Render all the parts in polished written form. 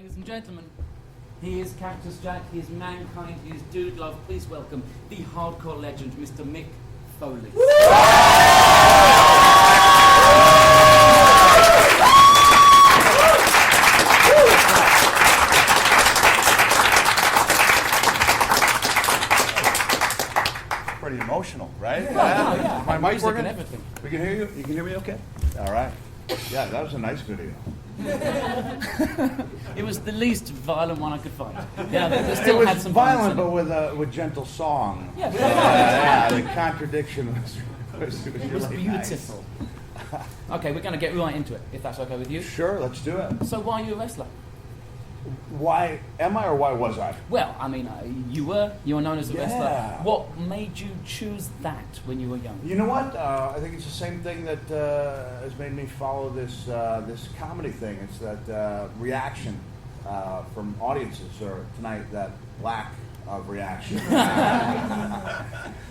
Ladies and gentlemen, he is Cactus Jack, he is Mankind, he is Dude Love. Please welcome the hardcore legend, Mr. Mick Foley. Pretty emotional, right? Yeah. My mic working? And everything. We can hear you? You can hear me okay? All right. Yeah, that was a nice video. It was the least violent one I could find. Yeah, they still it had was some violent, violence but with gentle song. Yeah. Yeah, the contradiction was it was really beautiful. Okay, we're going to get right into it, if that's okay with you. Nice. Sure, let's do it. So why are you a wrestler? Why am I or why was I? Well, I mean, you were known as a wrestler. Yeah. What made you choose that when you were young? You know what? I think it's the same thing that has made me follow this this comedy thing. It's that reaction from audiences, or tonight that lack of reaction.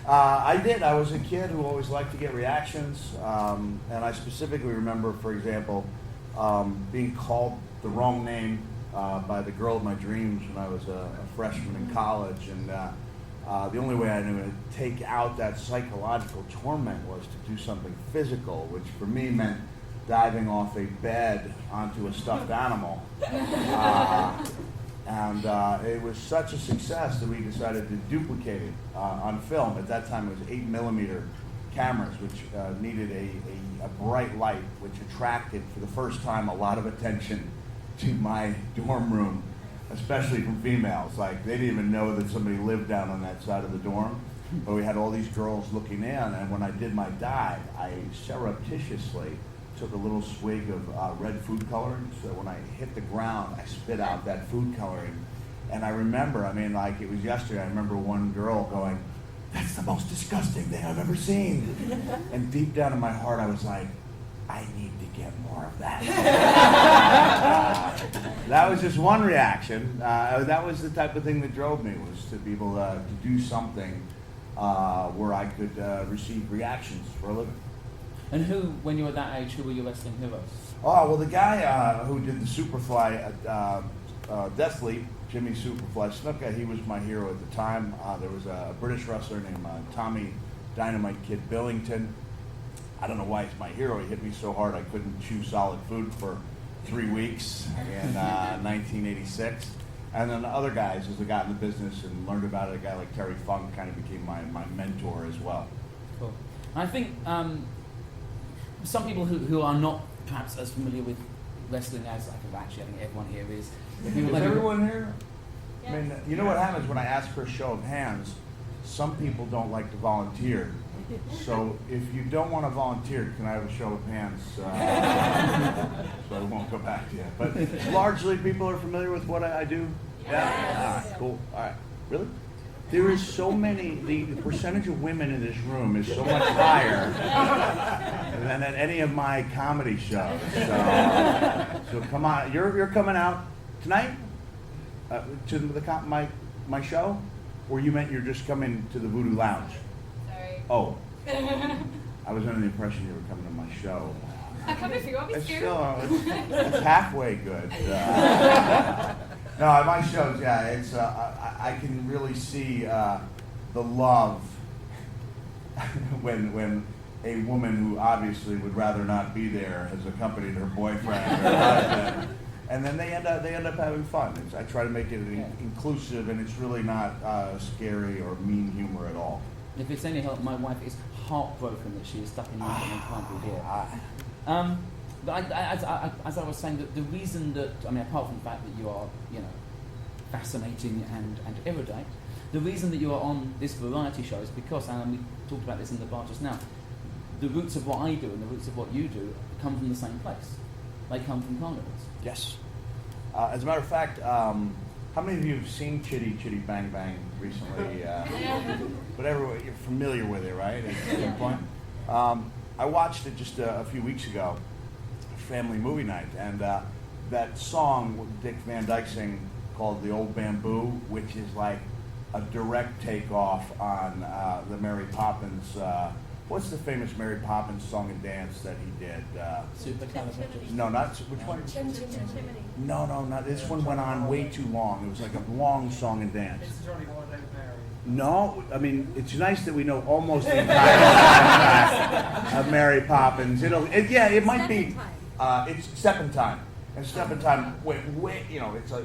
I did. I was a kid who always liked to get reactions, and I specifically remember, for example, being called the wrong name by the girl of my dreams when I was a freshman in college, and the only way I knew to take out that psychological torment was to do something physical, which for me meant diving off a bed onto a stuffed animal. And it was such a success that we decided to duplicate it on film. At that time, it was 8mm cameras, which needed a bright light, which attracted, for the first time, a lot of attention to my dorm room, especially from females. Like, they didn't even know that somebody lived down on that side of the dorm, but we had all these girls looking in, and when I did my dive, I surreptitiously took a little swig of red food coloring, so when I hit the ground, I spit out that food coloring. And I remember, I mean, like it was yesterday, I remember one girl going, "That's the most disgusting thing I've ever seen." And deep down in my heart, I was like, I need to get more of that. That was just one reaction. That was the type of thing that drove me, was to be able to do something where I could receive reactions for a living. And who, when you were that age, who were your wrestling heroes? Oh, well, the guy who did the Superfly Death Leap, Jimmy Superfly Snuka, he was my hero at the time. There was a British wrestler named Tommy Dynamite Kid Billington. I don't know why he's my hero. He hit me so hard I couldn't chew solid food for 3 weeks in 1986. And then the other guys, as I got in the business and learned about it, a guy like Terry Funk kind of became my mentor as well. Cool. I think some people who are not perhaps as familiar with wrestling as I think everyone here is. Is everyone here? Yes. I mean, you know what happens when I ask for a show of hands? Some people don't like to volunteer. So if you don't want to volunteer, can I have a show of hands? So I won't go back to you. But largely people are familiar with what I do? Yeah? All right, cool. All right. Really? There is so many, the percentage of women in this room is so much higher than at any of my comedy shows. So come on. You're coming out tonight to my show? Or you meant you're just coming to the Voodoo Lounge? Sorry. Oh. I was under the impression you were coming to my show. I'll come if you want me It's to. still, it's halfway good. No, at my shows, yeah, it's I can really see the love when a woman who obviously would rather not be there has accompanied her boyfriend or husband, and then they end up having fun. I try to make it inclusive, and it's really not scary or mean humor at all. If it's any help, my wife is heartbroken that she is stuck in London and can't be here. But as I was saying, the reason that, I mean, apart from the fact that you are, fascinating and erudite, the reason that you are on this variety show is because, and we talked about this in the bar just now, the roots of what I do and the roots of what you do come from the same place. They come from carnivals. Yes. As a matter of fact, how many of you have seen Chitty Chitty Bang Bang recently? But everyone, you're familiar with it, right? At some point. I watched it just a few weeks ago, family movie night, and that song Dick Van Dyke sang called "The Old Bamboo," which is like a direct takeoff on the Mary Poppins what's the famous Mary Poppins song and dance that he did? Supercalifragilistic. No, not which one? No, not this one. Went on way too long. It was like a long song and dance. It's Johnny One Day Mary. No, I mean it's nice that we know almost the entire soundtrack of Mary Poppins. It might be. It's Steppin' Time. And Steppin' Time went way,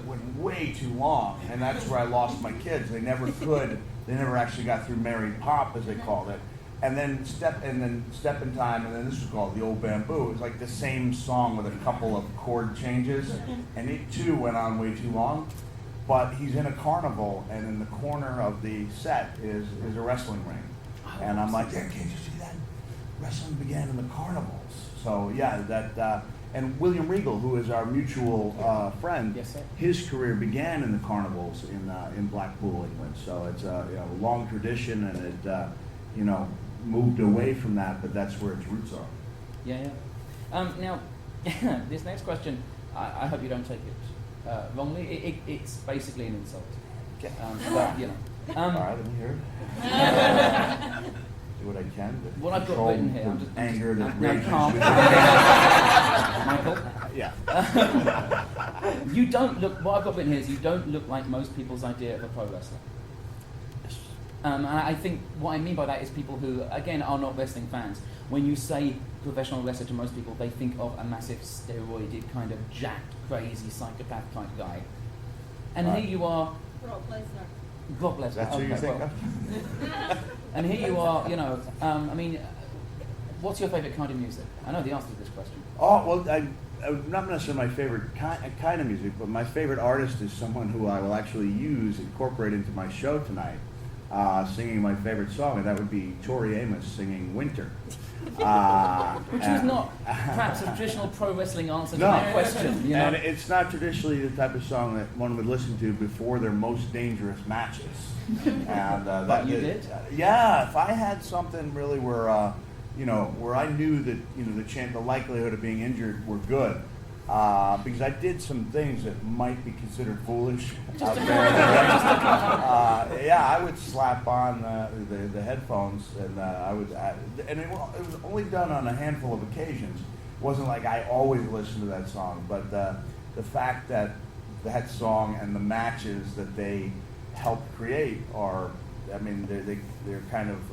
went way too long, and that's where I lost my kids. They never actually got through Mary Pop, as they called it. And then Steppin' Time, and then this was called The Old Bamboo. It was like the same song with a couple of chord changes, and it too went on way too long. But he's in a carnival, and in the corner of the set is a wrestling ring. And I'm like, yeah, can't you see that? Wrestling began in the carnivals. So yeah, that. And William Regal, who is our mutual friend, yes, sir. His career began in the carnivals in Blackpool, England. So it's a long tradition, and it moved away from that, but that's where its roots are. Yeah. Now, this next question, I hope you don't take it wrongly. It's basically an insult. Okay. But all right, let me hear it. Do what I can. What I've got written here, I'm just anger that no, rages calm. Michael. Yeah. You don't look. What I've got written here is you don't look like most people's idea of a pro wrestler. And I think what I mean by that is people who, again, are not wrestling fans. When you say professional wrestler to most people, they think of a massive steroided kind of jacked, crazy psychopath type guy. And here you are. Brock Lesnar. That's who you think of? And here you are, what's your favourite kind of music? I know the answer to this question. Oh, well, I'm not necessarily my favorite kind of music, but my favorite artist is someone who I will actually incorporate into my show tonight, singing my favorite song, and that would be Tori Amos singing Winter. Which is not perhaps a traditional pro wrestling answer to that question. And it's not traditionally the type of song that one would listen to before their most dangerous matches. And but you did? Yeah, if I had something really where I knew that the likelihood of being injured were good. Because I did some things that might be considered foolish out there. I would slap on the headphones, and it was only done on a handful of occasions. It wasn't like I always listened to that song, but the fact that that song and the matches that they helped create they're kind of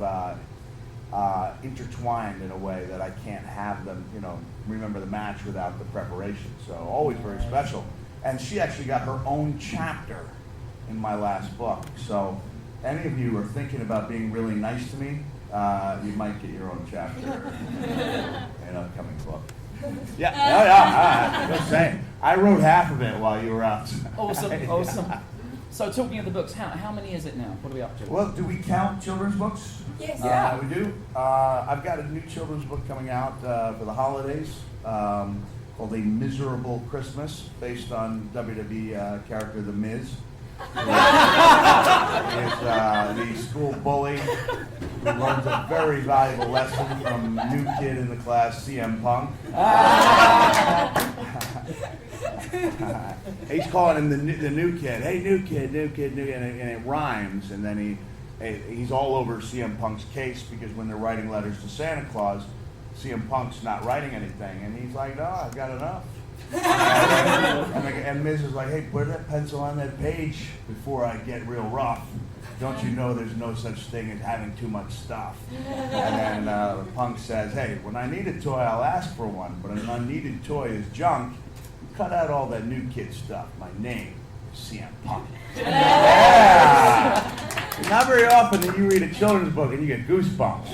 intertwined in a way that I can't have them, remember the match without the preparation. So always very special. And she actually got her own chapter in my last book. So any of you are thinking about being really nice to me, you might get your own chapter in an upcoming book. Yeah. Just saying. I wrote half of it while you were out. Awesome. So talking of the books, how many is it now? What are we up to? Well, do we count children's books? Yes. We do. I've got a new children's book coming out for the holidays called A Miserable Christmas, based on WWE character The Miz. Is the school bully who learns a very valuable lesson from a new kid in the class, CM Punk. He's calling him the new kid. Hey, new kid, and it rhymes. And then he's all over CM Punk's case, because when they're writing letters to Santa Claus, CM Punk's not writing anything, and he's like, "No, I've got enough." and Miz is like, "Hey, put that pencil on that page before I get real rough. Don't you know there's no such thing as having too much stuff?" And then Punk says, "Hey, when I need a toy, I'll ask for one, but an unneeded toy is junk. Cut out all that new kid stuff. My name is CM Punk." Yeah! Not very often that you read a children's book and you get goosebumps.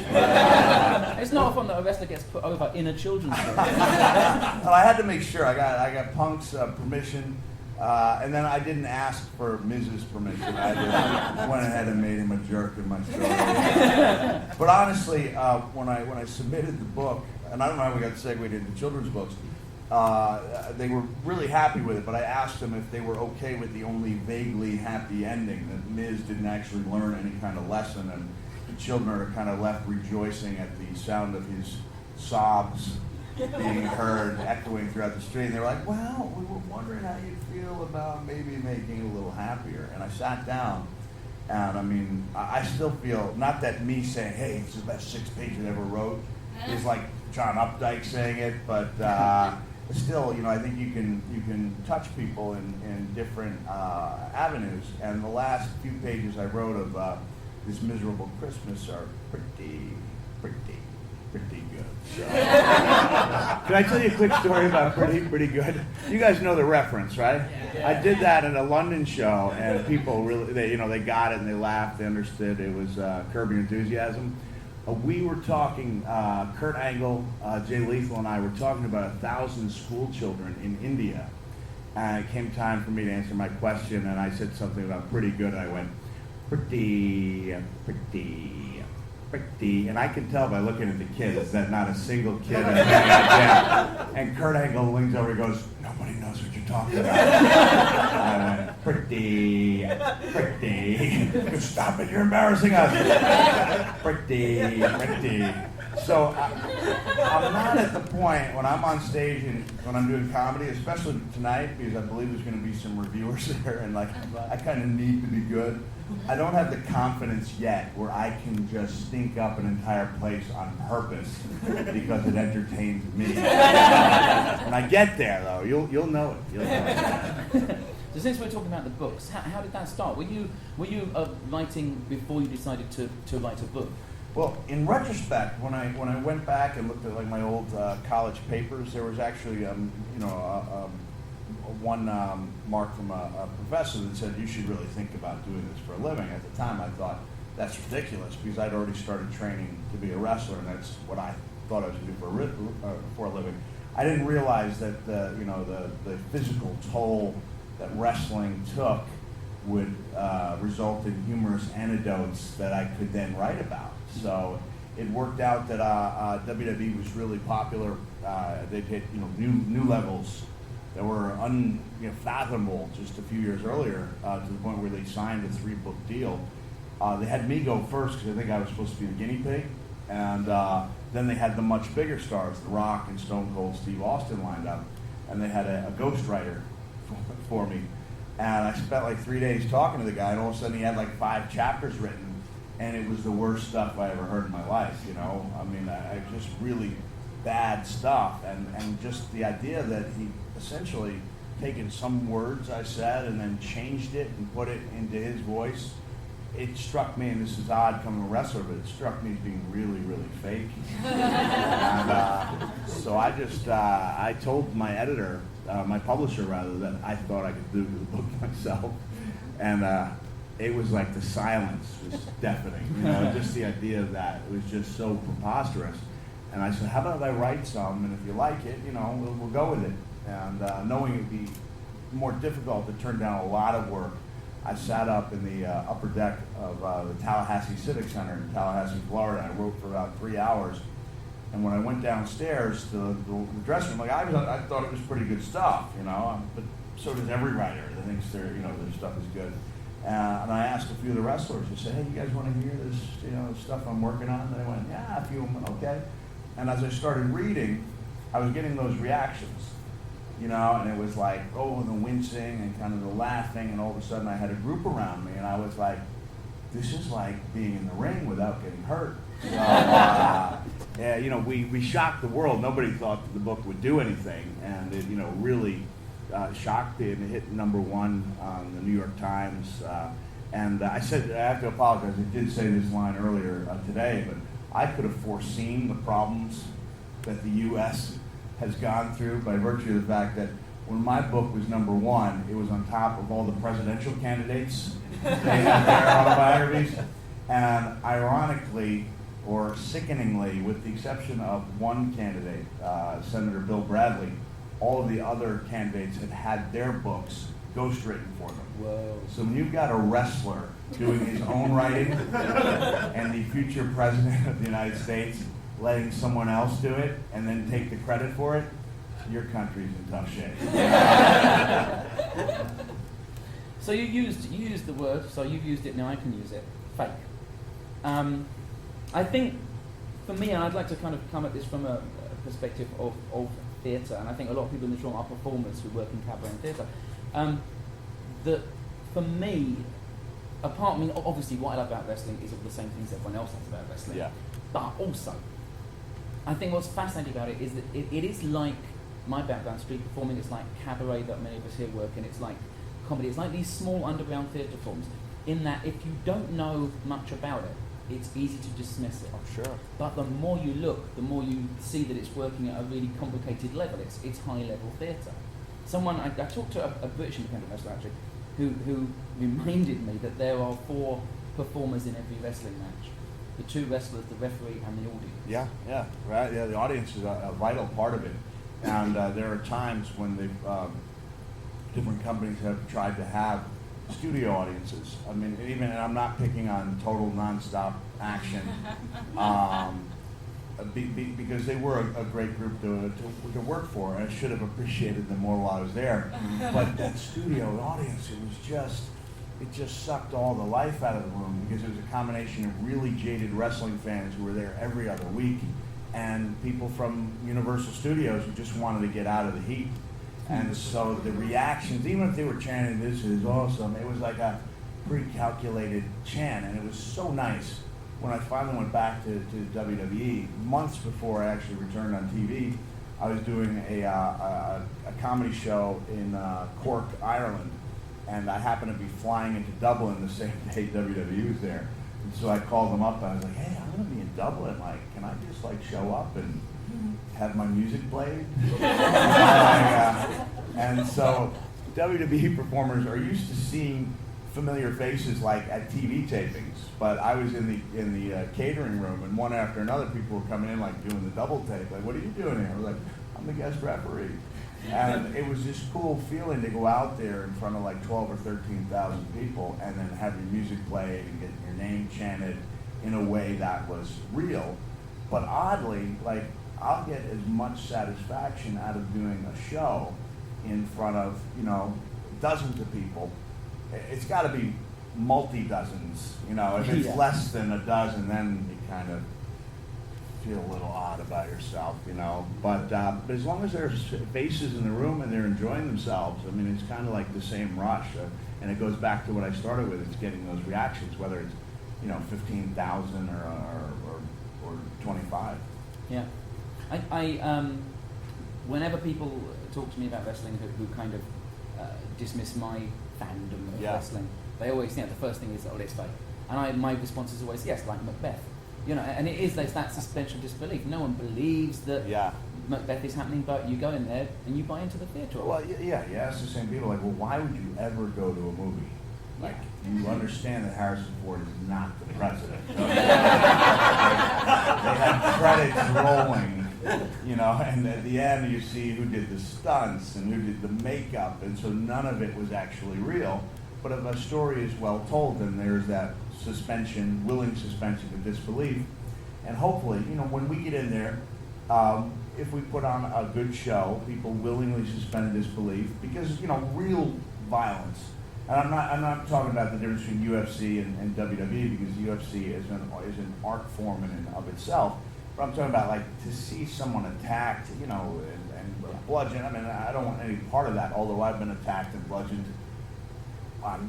It's not often that a wrestler gets put over in a children's book. Well, I had to make sure. I got Punk's permission, and then I didn't ask for Miz's permission. I just went ahead and made him a jerk in my story. But honestly, when I submitted the book, and I don't know how we got segued into children's books, they were really happy with it, but I asked them if they were okay with the only vaguely happy ending, that Miz didn't actually learn any kind of lesson, and the children are kind of left rejoicing at the sound of his sobs being heard echoing throughout the street. And they were like, "Well, we were wondering how you feel about maybe making it a little happier." And I sat down, And I mean, I still feel, not that me saying, hey, it's the best 6 pages I ever wrote, is like John Updike saying it, but still, I think you can touch people in different avenues. And the last few pages I wrote of This Miserable Christmas are pretty good. So. Can I tell you a quick story about pretty good? You guys know the reference, right? Yeah. I did that at a London show, and people really, they got it and they laughed, they understood. It was Curb Your Enthusiasm. We were talking, Kurt Angle, Jay Lethal, and I were talking about 1,000 school children in India. And it came time for me to answer my question, and I said something about pretty good, and I went, pretty. And I can tell by looking at the kids that not a single kid has any idea. And Kurt Angle leans over and goes, nobody knows what you're talking about. And I went, pretty. Stop it, you're embarrassing us. Pretty. So I'm not at the point when I'm on stage and when I'm doing comedy, especially tonight, because I believe there's going to be some reviewers there, and I kind of need to be good. I don't have the confidence yet where I can just stink up an entire place on purpose because it entertains me. When I get there, though, you'll know it. So since we're talking about the books, how did that start? Were you writing before you decided to write a book? Well, in retrospect, when I went back and looked at my old college papers, there was actually one mark from a professor that said you should really think about doing this for a living. At the time, I thought that's ridiculous because I'd already started training to be a wrestler, and that's what I thought I was going to do for a living. I didn't realize that the physical toll that wrestling took would result in humorous anecdotes that I could then write about. So it worked out that WWE was really popular. They'd hit new levels that were unfathomable just a few years earlier, to the point where they signed a 3-book deal. They had me go first because I think I was supposed to be the guinea pig, and then they had the much bigger stars, The Rock and Stone Cold Steve Austin, lined up, and they had a ghostwriter for me. And I spent like 3 days talking to the guy, and all of a sudden he had like 5 chapters written, and it was the worst stuff I ever heard in my life. I mean, I just really bad stuff, and just the idea that he essentially taken some words I said and then changed it and put it into his voice. It struck me, and this is odd coming from a wrestler, but it struck me as being really, really fake. And so I told my editor, my publisher rather, that I thought I could do the book myself. And it was like the silence was deafening. Just the idea of that was just so preposterous. And I said, how about I write some, and if you like it, we'll go with it. And knowing it would be more difficult to turn down a lot of work, I sat up in the upper deck of the Tallahassee Civic Center in Tallahassee, Florida. I wrote for about 3 hours. And when I went downstairs to the dressing room, I thought it was pretty good stuff, but so does every writer that thinks their stuff is good. And I asked a few of the wrestlers, I said, hey, you guys want to hear this, stuff I'm working on? And they went, yeah, a few of them, okay. And as I started reading, I was getting those reactions, and it was like, oh, the wincing and kind of the laughing, and all of a sudden I had a group around me, and I was like, this is like being in the ring without getting hurt. So, we shocked the world. Nobody thought that the book would do anything, and it, really shocked it, and it hit #1 on the New York Times. And I said, I have to apologize, I did say this line earlier today, but I could have foreseen the problems that the U.S. has gone through by virtue of the fact that when my book was #1, it was on top of all the presidential candidates they had their autobiographies. And ironically, or sickeningly, with the exception of one candidate, Senator Bill Bradley, all of the other candidates had their books ghostwritten for them. Whoa. So when you've got a wrestler doing his own writing and the future president of the United States letting someone else do it and then take the credit for it, your country's in tough shape. So you used the word, so you've used it, now I can use it, fake. I think, for me, and I'd like to kind of come at this from a perspective of theatre, and I think a lot of people in this room are performers who work in cabaret and theatre, that for me, apart, I mean, obviously, what I love about wrestling is all the same things everyone else loves about wrestling. Yeah. But also, I think what's fascinating about it is that it is like my background, street performing. It's like cabaret that many of us here work in. It's like comedy. It's like these small underground theatre forms. In that, if you don't know much about it, it's easy to dismiss it. Oh, sure. But the more you look, the more you see that it's working at a really complicated level. It's high-level theatre. I talked to a British independent wrestler actually, who reminded me that there are 4 performers in every wrestling match: the 2 wrestlers, the referee, and the audience. Yeah, right. Yeah, the audience is a vital part of it, and there are times when different companies have tried to have studio audiences. I mean, and I'm not picking on total nonstop action, because they were a great group to work for, and I should have appreciated them more while I was there. But that studio audience, it just sucked all the life out of the room, because it was a combination of really jaded wrestling fans who were there every other week, and people from Universal Studios who just wanted to get out of the heat. And so the reactions, even if they were chanting, "This is awesome," it was like a pre-calculated chant, and it was so nice. When I finally went back to WWE, months before I actually returned on TV, I was doing a comedy show in Cork, Ireland, and I happened to be flying into Dublin the same day WWE was there. And so I called them up, and I was like, "Hey, I'm going to be in Dublin. Like, can I just show up and have my music played?" And so WWE performers are used to seeing familiar faces at TV tapings, but I was in the catering room, and one after another people were coming in doing the double take. "What are you doing here?" I was like, "I'm the guest referee." And it was this cool feeling to go out there in front of 12 or 13,000 people and then have your music played and get your name chanted in a way that was real. But oddly, I'll get as much satisfaction out of doing a show in front of, dozens of people. It's got to be multi-dozens, If it's less than a dozen, then you kind of feel a little odd about yourself, But as long as there's faces in the room and they're enjoying themselves, I mean, it's kind of like the same rush. And it goes back to what I started with. It's getting those reactions, whether it's, 15,000 or 25. Yeah. I whenever people talk to me about wrestling who kind of dismiss my fandom of wrestling, they always think the first thing is, "Oh, it's fake." And my response is always, "Yes, like Macbeth." And it is there's that suspension of disbelief. No one believes that Macbeth is happening, but you go in there and you buy into the theatre. Well, you ask the same people, why would you ever go to a movie? You understand that Harrison Ford is not the president. They have credits rolling, and at the end you see who did the stunts and who did the makeup, and so none of it was actually real. But if a story is well told, then there's that willing suspension of disbelief. And hopefully, when we get in there, if we put on a good show, people willingly suspend disbelief, because, real violence. And I'm not talking about the difference between UFC and WWE, because UFC is an art form in and of itself. But I'm talking about to see someone attacked, and bludgeoned. I mean, I don't want any part of that. Although I've been attacked and bludgeoned on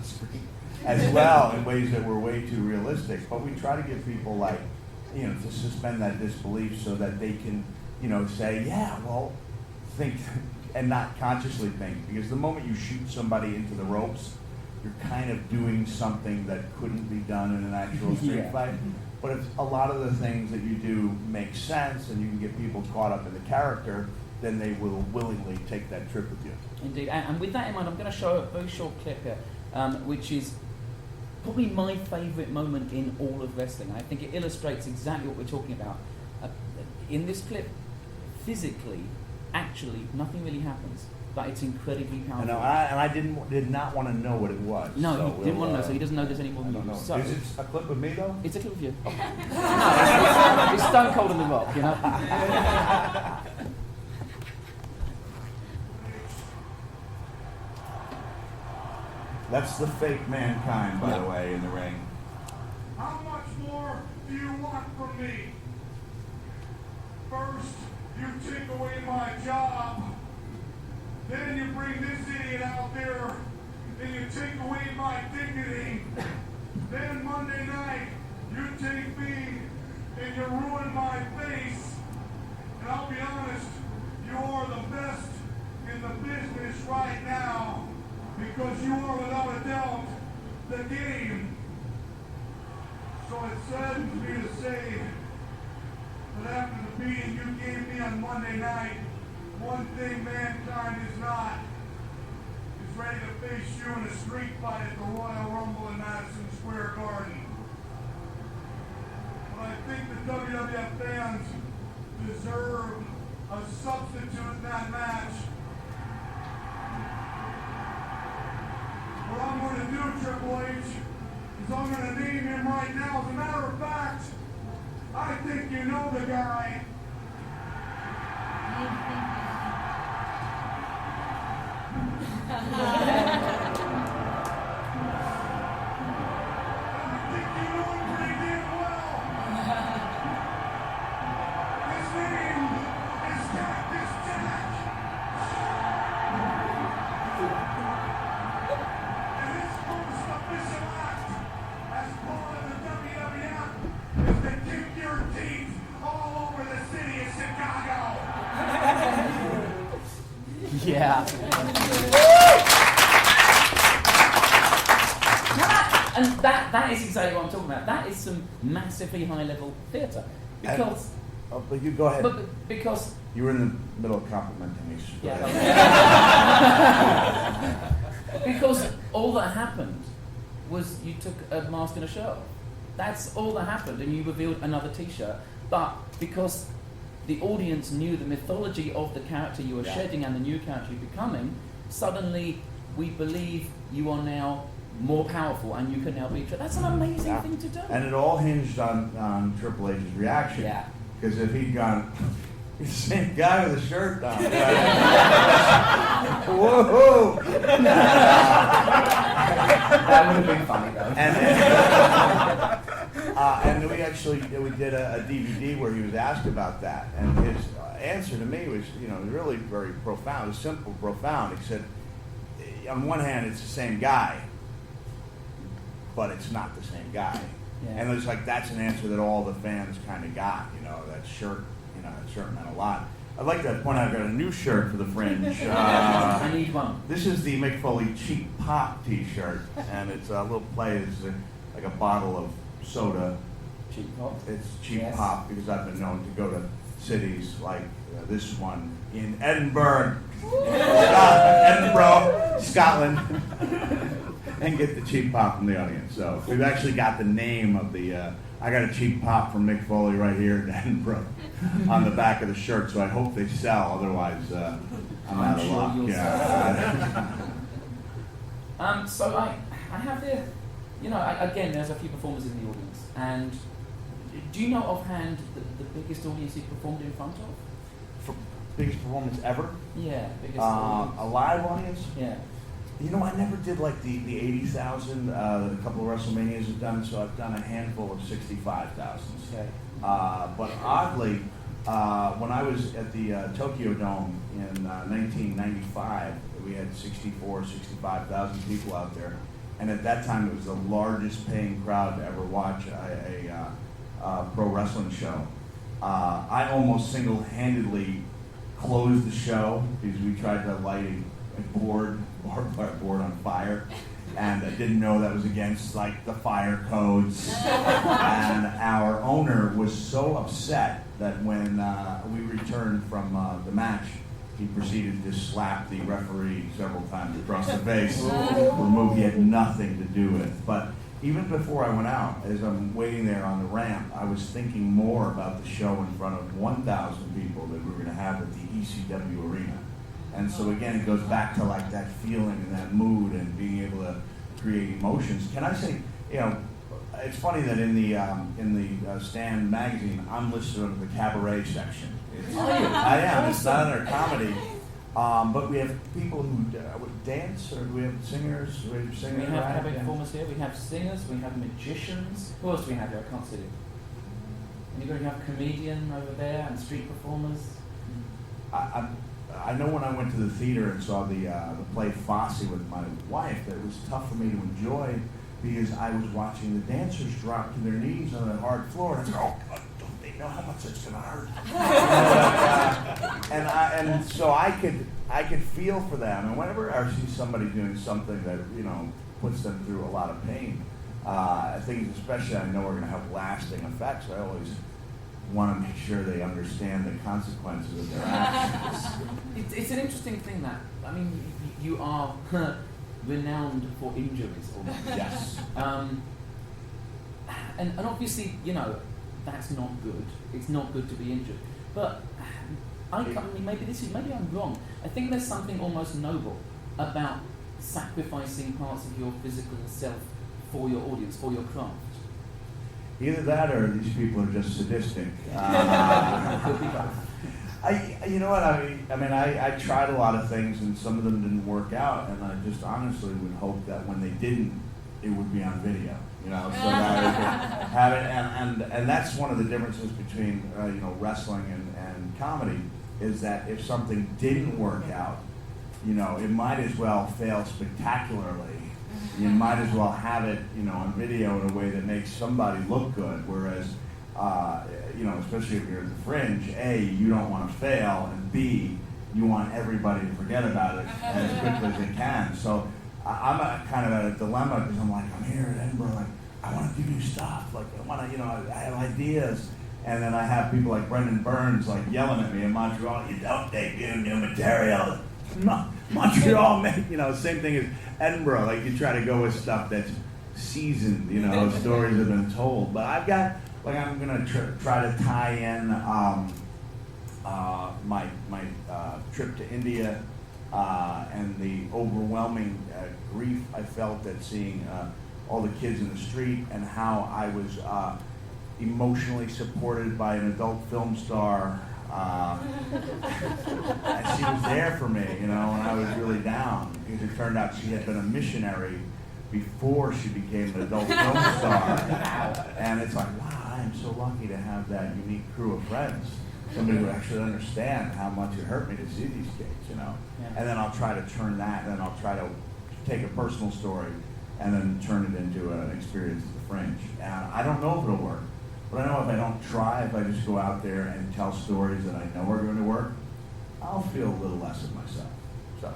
screen as well in ways that were way too realistic. But we try to give people to suspend that disbelief so that they can say, think. And not consciously think, because the moment you shoot somebody into the ropes, you're kind of doing something that couldn't be done in an actual street fight. But if a lot of the things that you do make sense and you can get people caught up in the character, then they will willingly take that trip with you. Indeed, and with that in mind, I'm going to show a very short clip here, which is probably my favourite moment in all of wrestling. I think it illustrates exactly what we're talking about. In this clip, physically, actually, nothing really happens, but it's incredibly powerful. I did not want to know what it was. No, so he didn't want to know, so he doesn't know there's any more than you. So, is it a clip of me, though? It's a clip of you. No, it's Stone Cold and The Rock, That's the fake Mankind, by the way, in the ring. How much more do you want from me? First, you take away my job. Then you bring this idiot out there and you take away my dignity. Then Monday night, you take me and you ruin my face. And I'll be honest, you're the best in the business right now because you are without a doubt the game. So it saddens me to say that after the beating you gave me on Monday night, one thing mankind is not is ready to face you in a street fight at the Royal Rumble in Madison Square Garden. But I think the WWF fans deserve a substitute in that match. What I'm going to do, Triple H, is I'm going to name him right now. As a matter of fact, I think you know the guy. I think you know him pretty damn well. His name is Cactus Jack. And his first official act as part of the WWF is to kick your teeth all over the city of Chicago. Yeah. And that is exactly what I'm talking about. That is some massively high level theatre. Because But you go ahead. because You were in the middle of complimenting me. So go ahead. yeah. Because all that happened was you took a mask and a shirt off. That's all that happened, and you revealed another T-shirt. But because the audience knew the mythology of the character you were shedding and the new character you're becoming, suddenly we believe you are now more powerful and you can now be. That's an amazing thing to do. And it all hinged on Triple H's reaction. Yeah. Because if he'd gone, he's the same guy with a shirt on. Whoa! That would have been funny though. And we did a DVD where he was asked about that, and his answer to me was, really very profound. It was simple, profound. He said, on one hand, it's the same guy, but it's not the same guy. Yeah. And it's like that's an answer that all the fans kind of got. That shirt, that shirt meant a lot. I'd like to point out I've got a new shirt for the Fringe. I need one. This is the Mick Foley Cheap Pop T-shirt, and it's a little play. It's like a bottle of soda. Cheap pop. It's cheap Yes. pop because I've been known to go to cities like this one in Edinburgh, Scotland, and get the cheap pop from the audience. So we've actually got the name of the. I got a cheap pop from Mick Foley right here in Edinburgh on the back of the shirt. So I hope they sell. Otherwise, I'm out of sure luck. you'll Yeah. So I have the, again, there's a few performers in the audience, and do you know offhand the biggest audience you performed in front of? For biggest performance ever? Yeah, biggest audience. A live audience? Yeah. I never did like the 80,000 that a couple of WrestleManias have done, so I've done a handful of 65,000. Okay. But oddly, when I was at the Tokyo Dome in 1995, we had 65,000 people out there. And at that time, it was the largest paying crowd to ever watch a pro wrestling show. I almost single-handedly closed the show because we tried to light a board on fire, and I didn't know that was against the fire codes. And our owner was so upset that when we returned from the match, he proceeded to slap the referee several times across the face for a move he had nothing to do with. But even before I went out, as I'm waiting there on the ramp, I was thinking more about the show in front of 1,000 people that we were going to have at the ECW arena. And so again, it goes back to that feeling and that mood and being able to create emotions. Can I say, it's funny that in the Stand magazine, I'm listed under the cabaret section. I am. It's not under comedy, but we have people who dance, or do we have singers? Do we have singers? We have cabaret performers here. We have singers. We have magicians. Who else do we have here? I can't see it. And you're going to have comedian over there and street performers. I know when I went to the theater and saw the play Fosse with my wife, that it was tough for me to enjoy because I was watching the dancers drop to their knees on the hard floor, and I was like, oh, don't they know how much it's gonna hurt? And so I could feel for them, and whenever I see somebody doing something that puts them through a lot of pain, things especially I know are going to have lasting effects. I always want to make sure they understand the consequences of their actions. It's an interesting thing that, I mean, you are renowned for injuries almost. Yes. And obviously, that's not good. It's not good to be injured. But I mean, maybe I'm wrong. I think there's something almost noble about sacrificing parts of your physical self for your audience, for your craft. Either that, or these people are just sadistic. You know what I mean? I tried a lot of things, and some of them didn't work out, and I just honestly would hope that when they didn't, it would be on video. So that I could have it, and that's one of the differences between wrestling and comedy, is that if something didn't work out, it might as well fail spectacularly. You might as well have it, on video in a way that makes somebody look good. Whereas, especially if you're at the Fringe, A, you don't want to fail, and B, you want everybody to forget about it as quickly as they can. So I'm kind of at a dilemma because I'm like, I'm here at Edinburgh, like, I want to do new stuff. Like, I want to, I have ideas. And then I have people like Brendan Burns like yelling at me in Montreal, you don't debut new material. Montreal, same thing as Edinburgh. Like, you try to go with stuff that's seasoned, stories have been told. But I've got, I'm going to try to tie in my trip to India and the overwhelming grief I felt at seeing all the kids in the street, and how I was emotionally supported by an adult film star. And she was there for me, when I was really down, because it turned out she had been a missionary before she became an adult film star. And it's like, wow, I am so lucky to have that unique crew of friends. Somebody who actually understand how much it hurt me to see these kids, Yeah. And then I'll try to turn that, and then I'll try to take a personal story and then turn it into an experience at the Fringe. And I don't know if it'll work. But I know if I don't try, if I just go out there and tell stories that I know are going to work, I'll feel a little less of myself. So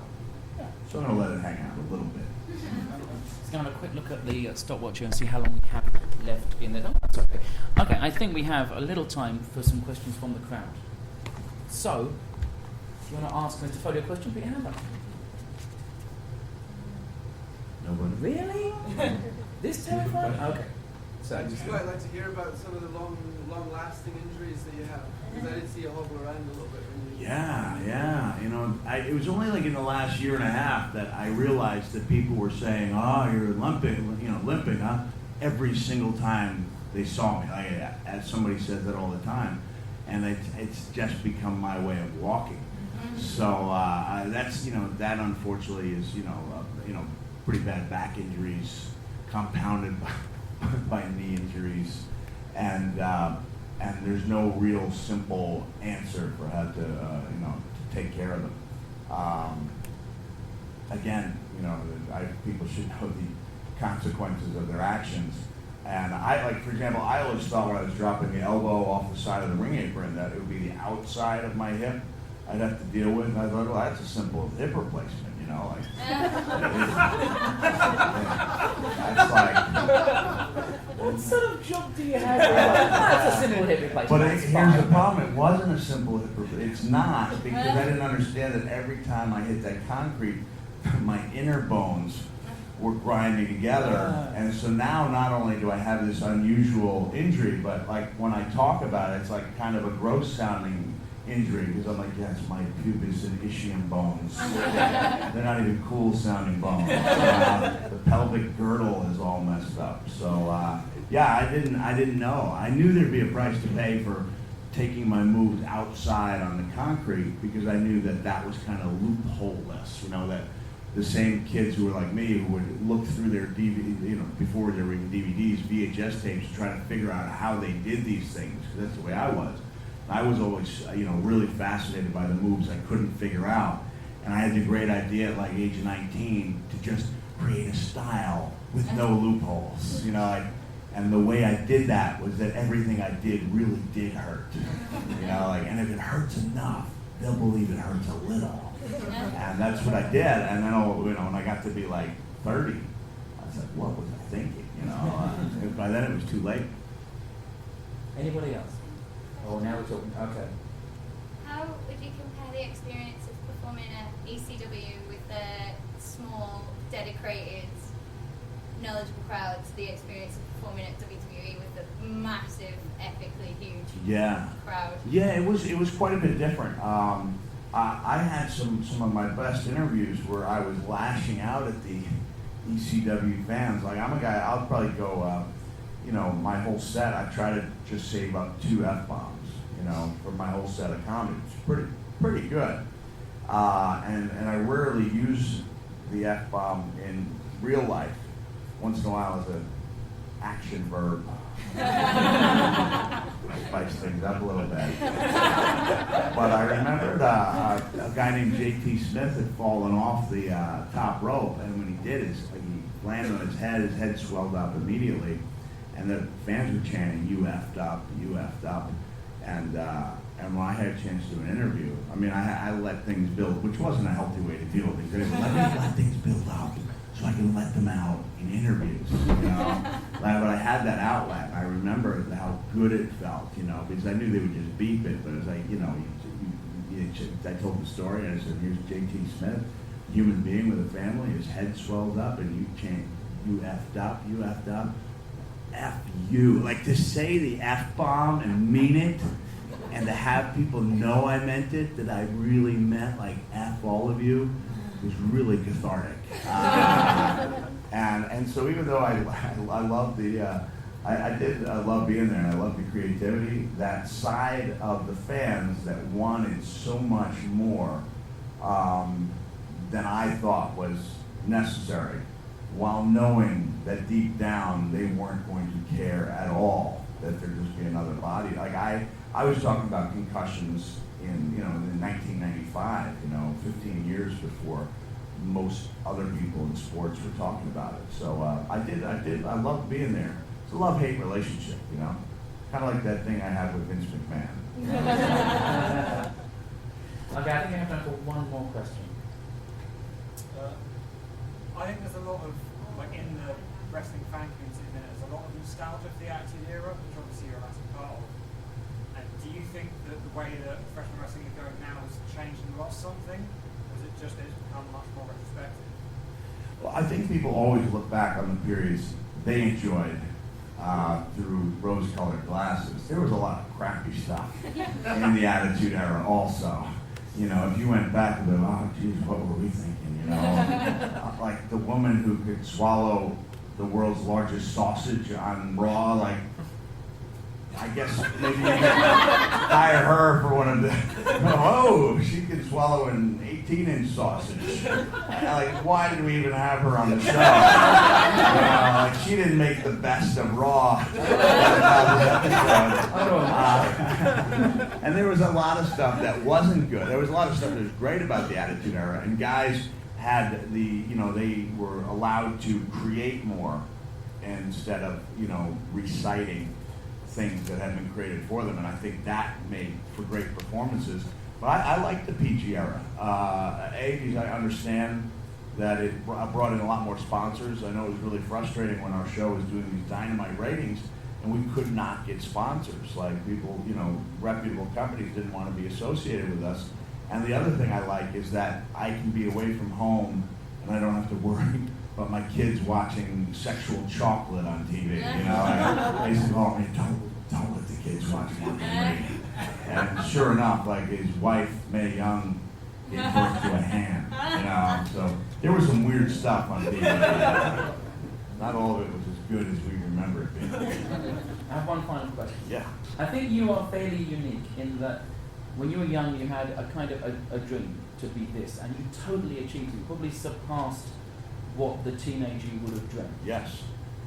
I'm going to let it hang out a little bit. Let's go have a quick look at the stopwatch here and see how long we have left in there. Oh, that's okay. Okay, I think we have a little time for some questions from the crowd. So, if you want to ask Mr. Foley a question, put your hand up. Nobody? Really? This terrifying? Okay. So I'd just quite like to hear about some of the long-lasting injuries that you have, because I did see you hobble around a little bit. Yeah. It was only like in the last year and a half that I realized that people were saying, "Oh, you're limping, huh?" Every single time they saw me, as somebody says that all the time, and it's just become my way of walking. So that's that unfortunately is pretty bad back injuries compounded by knee injuries, and there's no real simple answer for how to take care of them. Again, people should know the consequences of their actions. And for example, I always thought when I was dropping the elbow off the side of the ring apron that it would be the outside of my hip I'd have to deal with. And I thought, well, that's a simple hip replacement. That's like. What sort of job do you have? That's a simple hip replacement. But here's the problem: it wasn't a simple hip replacement. It's not, because I didn't understand that every time I hit that concrete, my inner bones were grinding together, and so now not only do I have this unusual injury, but like when I talk about it, it's like kind of a gross sounding injury, because I'm like, yes, my pubis and ischium bones. They're not even cool sounding bones. The pelvic girdle is all messed up. So I didn't know. I knew there'd be a price to pay for taking my moves outside on the concrete, because I knew that was kind of loophole-less. That the same kids who were like me, who would look through their DVD, before there were even DVDs, VHS tapes, to try to figure out how they did these things, because that's the way I was. I was always, really fascinated by the moves I couldn't figure out. And I had the great idea at like age 19 to just create a style with no loopholes, and the way I did that was that everything I did really did hurt, and if it hurts enough, they'll believe it hurts a little. And that's what I did. And then, when I got to be like 30, I was like, what was I thinking? By then it was too late. Anybody else? Oh, now we're talking. Okay. How would you compare the experience of performing at ECW with the small, dedicated, knowledgeable crowd to the experience of performing at WWE with the massive, epically huge crowd? Yeah, it was quite a bit different. I had some of my best interviews where I was lashing out at the ECW fans. Like, I'm a guy, I'll probably go, my whole set, I try to just save up 2 F-bombs, for my whole set of comedy. It's pretty good. And I rarely use the F-bomb in real life. Once in a while as an action verb. Spice things up a little bit. But I remembered a guy named J.T. Smith had fallen off the top rope, and when he did, he landed on his head swelled up immediately, and the fans were chanting, "You effed up, you effed up." And when I had a chance to do an interview, I let things build, which wasn't a healthy way to deal with things. Let things build up so I can let them out in interviews, But I had that outlet, and I remember how good it felt, because I knew they would just beep it, but it was like, I told the story, and I said, here's J.T. Smith, human being with a family, his head swells up, and you chant, "You effed up, you effed up." F you. Like, to say the F-bomb and mean it, and to have people know I meant it, that I really meant, like, F all of you, was really cathartic. And so even though I love I did love being there, and I love the creativity, that side of the fans that wanted so much more than I thought was necessary, while knowing that deep down they weren't going to care at all, that there'd just be another body. Like, I was talking about concussions in 1995, 15 years before most other people in sports were talking about it. So I loved being there. It's a love-hate relationship, kind of like that thing I had with Vince McMahon. Okay, I think I have time for one more question. I think there's a lot of, in the wrestling fan community, there's a lot of nostalgia for the Attitude Era, which obviously you're a massive part of. And do you think that the way that professional wrestling is going now has changed and lost something? Or is it just that it's become much more retrospective? Well, I think people always look back on the periods they enjoyed through rose-colored glasses. There was a lot of crappy stuff in the Attitude Era also. If you went back to geez, what were we thinking? Like the woman who could swallow the world's largest sausage on Raw, like, I guess maybe you could hire her for one of the, she could swallow an 18-inch sausage. Like, why did we even have her on the show? Like, she didn't make the best of Raw. And there was a lot of stuff that wasn't good. There was a lot of stuff that was great about the Attitude Era, and guys had they were allowed to create more instead of, reciting things that had been created for them, and I think that made for great performances. But I like the PG era. Because I understand that it brought in a lot more sponsors. I know it was really frustrating when our show was doing these dynamite ratings, and we could not get sponsors. Like, people, reputable companies didn't want to be associated with us. And the other thing I like is that I can be away from home, and I don't have to worry about my kids watching sexual chocolate on TV. They said, "Oh, man, don't let the kids watch Mark and Ray." And sure enough, like, his wife, Mae Young, gave birth to a hand. So there was some weird stuff on TV. Not all of it was as good as we remember it being. I have one final question. Yeah. I think you are fairly unique in that when you were young, you had a kind of a dream to be this, and you totally achieved it. You probably surpassed what the teenager you would have dreamt. Yes.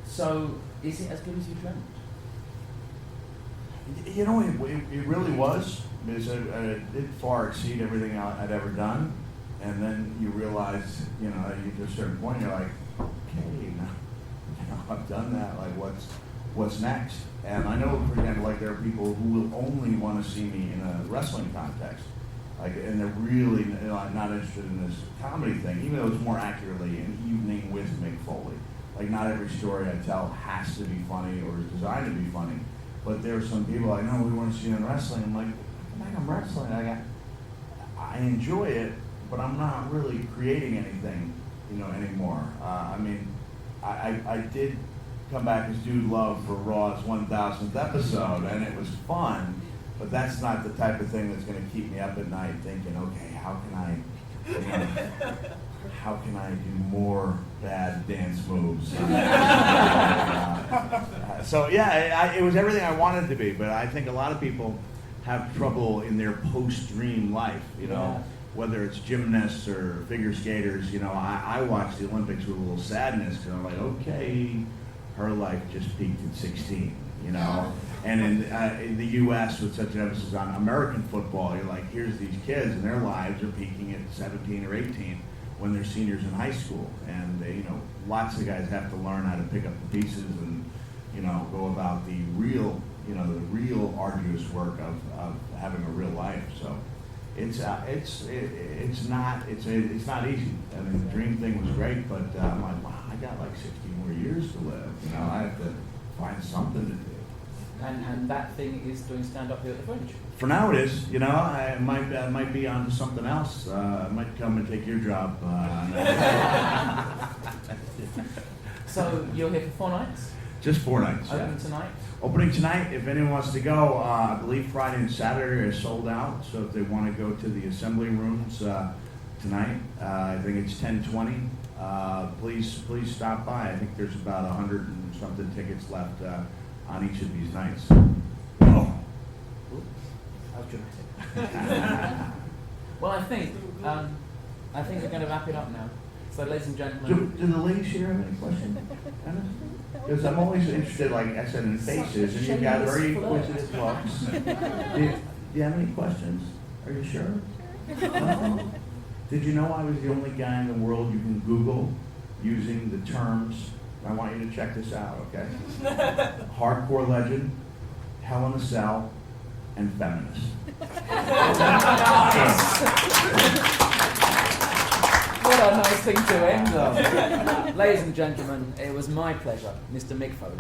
So, is it as good as you dreamt? You know, it really was. Because it did far exceed everything I'd ever done. And then you realize, you know, you get to a certain point, you're like, okay, now I've done that. Like, what's next? And I know, for example, like there are people who will only want to see me in a wrestling context. Like, and they're really not interested in this comedy thing, even though it's more accurately an evening with Mick Foley. Like, not every story I tell has to be funny or is designed to be funny. But there are some people like, no, we want to see you in wrestling. I'm like, I'm wrestling. I enjoy it, but I'm not really creating anything, you know, anymore. I mean, I did come back as Dude Love for Raw's 1000th episode, and it was fun. But that's not the type of thing that's going to keep me up at night thinking, okay, how can I do more bad dance moves? So yeah, it was everything I wanted to be. But I think a lot of people have trouble in their post-dream life, you know, whether it's gymnasts or figure skaters. You know, I watch the Olympics with a little sadness because I'm like, okay, her life just peaked at 16, you know. And in the U.S., with such an emphasis on American football, you're like, here's these kids, and their lives are peaking at 17 or 18 when they're seniors in high school. And, you know, lots of guys have to learn how to pick up the pieces and, you know, go about the real, you know, the real arduous work of having a real life. So it's not easy. I mean, the dream thing was great, but I'm like, wow, I got like 60 more years to live. You know, I have to find something to do. And that thing is doing stand-up here at the Fringe. For now it is. You know, I might be on to something else. I might come and take your job. So you're here for 4 nights? Just 4 nights. Opening tonight? Opening tonight. If anyone wants to go, I believe Friday and Saturday are sold out. So if they want to go to the assembly rooms tonight, I think it's 10:20. Please stop by. I think there's about 100 and something tickets left on each of these nights. Oh. How dramatic. Well, I think we're going to wrap it up now. So, ladies and gentlemen, Do the ladies here have any questions? Because I'm always interested, like I said, in faces, and you've got very inquisitive looks. Do you have any questions? Are you sure? No? Did you know I was the only guy in the world you can Google using the terms? I want you to check this out, okay? Hardcore legend, Hell in a Cell, and feminist. what a nice thing to end on. Ladies and gentlemen, it was my pleasure, Mr. Mick Foley.